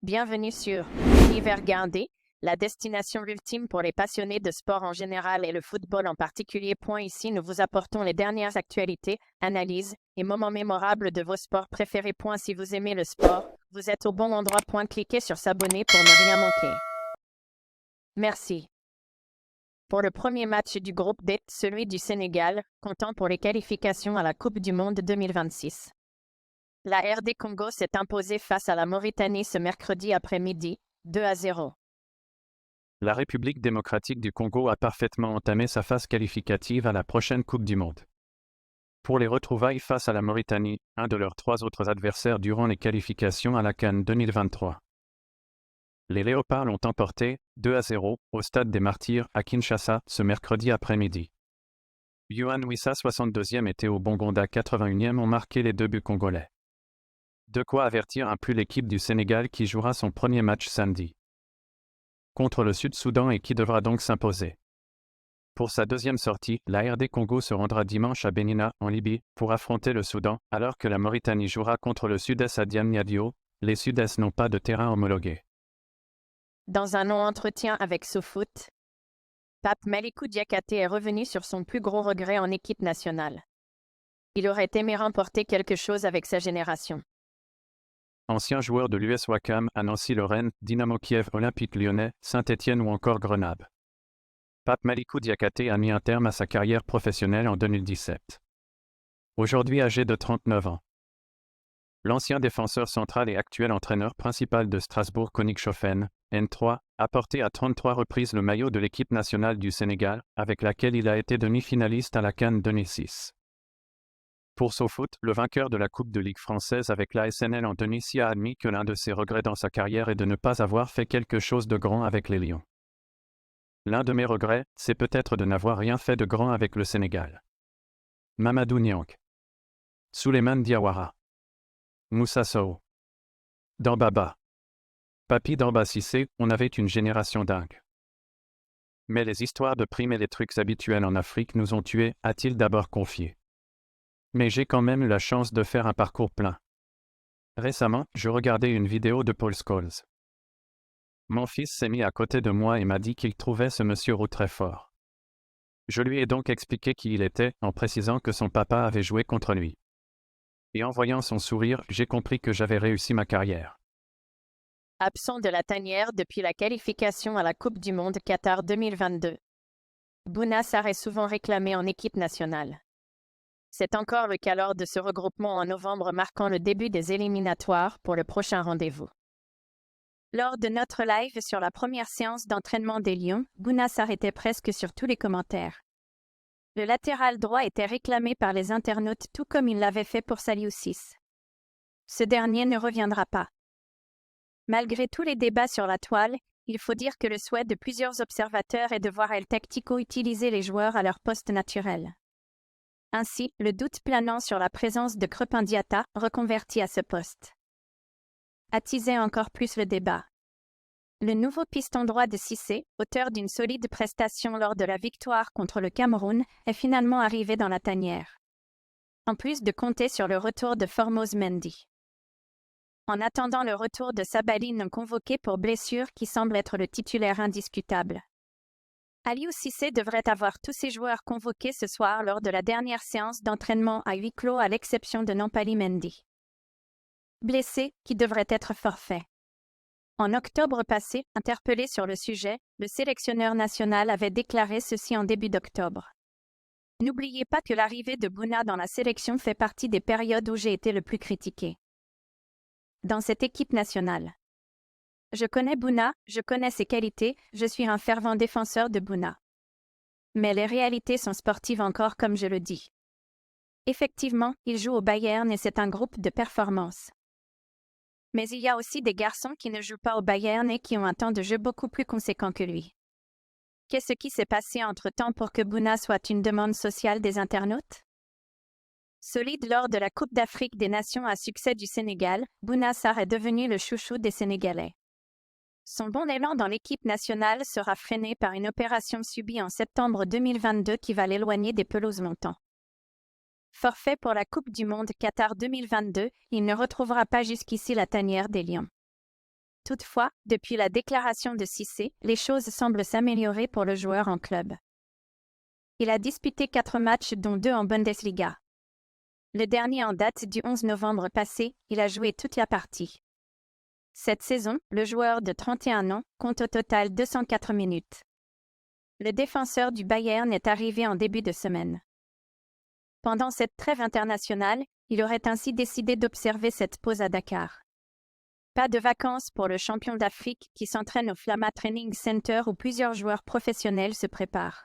Bienvenue sur Univers Gardé, la destination ultime pour les passionnés de sport en général et le football en particulier. Ici, nous vous apportons les dernières actualités, analyses et moments mémorables de vos sports préférés. Si vous aimez le sport, vous êtes au bon endroit. Cliquez sur s'abonner pour ne rien manquer. Merci. Pour le premier match du groupe D, celui du Sénégal, comptant pour les qualifications à la Coupe du Monde 2026. La RD Congo s'est imposée face à la Mauritanie ce mercredi après-midi, 2-0. La République démocratique du Congo a parfaitement entamé sa phase qualificative à la prochaine Coupe du Monde. Pour les retrouvailles face à la Mauritanie, un de leurs 3 autres adversaires durant les qualifications à la CAN 2023. Les Léopards l'ont emporté, 2-0, au Stade des Martyrs, à Kinshasa, ce mercredi après-midi. Yohan Wissa 62e et Théo Bongonda 81e ont marqué les 2 buts congolais. De quoi avertir un peu l'équipe du Sénégal qui jouera son premier match samedi contre le Sud-Soudan et qui devra donc s'imposer. Pour sa deuxième sortie, la RD Congo se rendra dimanche à Benina, en Libye, pour affronter le Soudan, alors que la Mauritanie jouera contre le Sud-Est à Diamniadio. Les Sud-Est n'ont pas de terrain homologué. Dans un long entretien avec SoFoot, Pape Malikou Diakhaté est revenu sur son plus gros regret en équipe nationale. Il aurait aimé remporter quelque chose avec sa génération. Ancien joueur de l'US Ouakam, à Nancy-Lorraine, Dynamo Kiev, Olympique Lyonnais, Saint-Étienne ou encore Grenoble. Pape Malikou Diakhaté a mis un terme à sa carrière professionnelle en 2017. Aujourd'hui âgé de 39 ans. L'ancien défenseur central et actuel entraîneur principal de Strasbourg Königshofen, N3, a porté à 33 reprises le maillot de l'équipe nationale du Sénégal, avec laquelle il a été demi-finaliste à la CAN 2006. Pour SoFoot, le vainqueur de la Coupe de Ligue française avec la SNL en Tunisie a admis que l'un de ses regrets dans sa carrière est de ne pas avoir fait quelque chose de grand avec les Lions. L'un de mes regrets, c'est peut-être de n'avoir rien fait de grand avec le Sénégal. Mamadou Niang. Souleymane Diawara. Moussa Sow. Dambaba. Papi Damba Cissé, on avait une génération dingue. Mais les histoires de primes et les trucs habituels en Afrique nous ont tués, a-t-il d'abord confié. Mais j'ai quand même eu la chance de faire un parcours plein. Récemment, je regardais une vidéo de Paul Scholes. Mon fils s'est mis à côté de moi et m'a dit qu'il trouvait ce monsieur Roux très fort. Je lui ai donc expliqué qui il était, en précisant que son papa avait joué contre lui. Et en voyant son sourire, j'ai compris que j'avais réussi ma carrière. Absent de la tanière depuis la qualification à la Coupe du Monde Qatar 2022. Bouna Sarr est souvent réclamé en équipe nationale. C'est encore le cas lors de ce regroupement en novembre marquant le début des éliminatoires pour le prochain rendez-vous. Lors de notre live sur la première séance d'entraînement des Lions, Bouna Sarr était presque sur tous les commentaires. Le latéral droit était réclamé par les internautes tout comme il l'avait fait pour Saliou Ciss. Ce dernier ne reviendra pas. Malgré tous les débats sur la toile, il faut dire que le souhait de plusieurs observateurs est de voir El Tactico utiliser les joueurs à leur poste naturel. Ainsi, le doute planant sur la présence de Krépin Diatta, reconverti à ce poste, attisait encore plus le débat. Le nouveau piston droit de Cissé, auteur d'une solide prestation lors de la victoire contre le Cameroun, est finalement arrivé dans la tanière. En plus de compter sur le retour de Formose Mendy. En attendant le retour de Sabali non convoqué pour blessure qui semble être le titulaire indiscutable. Aliou Cissé devrait avoir tous ses joueurs convoqués ce soir lors de la dernière séance d'entraînement à huis clos à l'exception de Nampali Mendy. Blessé, qui devrait être forfait. En octobre passé, interpellé sur le sujet, le sélectionneur national avait déclaré ceci en début d'octobre. N'oubliez pas que l'arrivée de Bouna dans la sélection fait partie des périodes où j'ai été le plus critiqué. Dans cette équipe nationale. Je connais Bouna, je connais ses qualités, je suis un fervent défenseur de Bouna. Mais les réalités sont sportives encore comme je le dis. Effectivement, il joue au Bayern et c'est un groupe de performance. Mais il y a aussi des garçons qui ne jouent pas au Bayern et qui ont un temps de jeu beaucoup plus conséquent que lui. Qu'est-ce qui s'est passé entre-temps pour que Bouna soit une demande sociale des internautes? Solide lors de la Coupe d'Afrique des Nations à succès du Sénégal, Bouna Sarr est devenu le chouchou des Sénégalais. Son bon élan dans l'équipe nationale sera freiné par une opération subie en septembre 2022 qui va l'éloigner des pelouses longtemps. Forfait pour la Coupe du Monde Qatar 2022, il ne retrouvera pas jusqu'ici la tanière des Lions. Toutefois, depuis la déclaration de Cissé, les choses semblent s'améliorer pour le joueur en club. Il a disputé 4 matchs dont 2 en Bundesliga. Le dernier en date du 11 novembre passé, il a joué toute la partie. Cette saison, le joueur de 31 ans compte au total 204 minutes. Le défenseur du Bayern est arrivé en début de semaine. Pendant cette trêve internationale, il aurait ainsi décidé d'observer cette pause à Dakar. Pas de vacances pour le champion d'Afrique qui s'entraîne au Flama Training Center où plusieurs joueurs professionnels se préparent.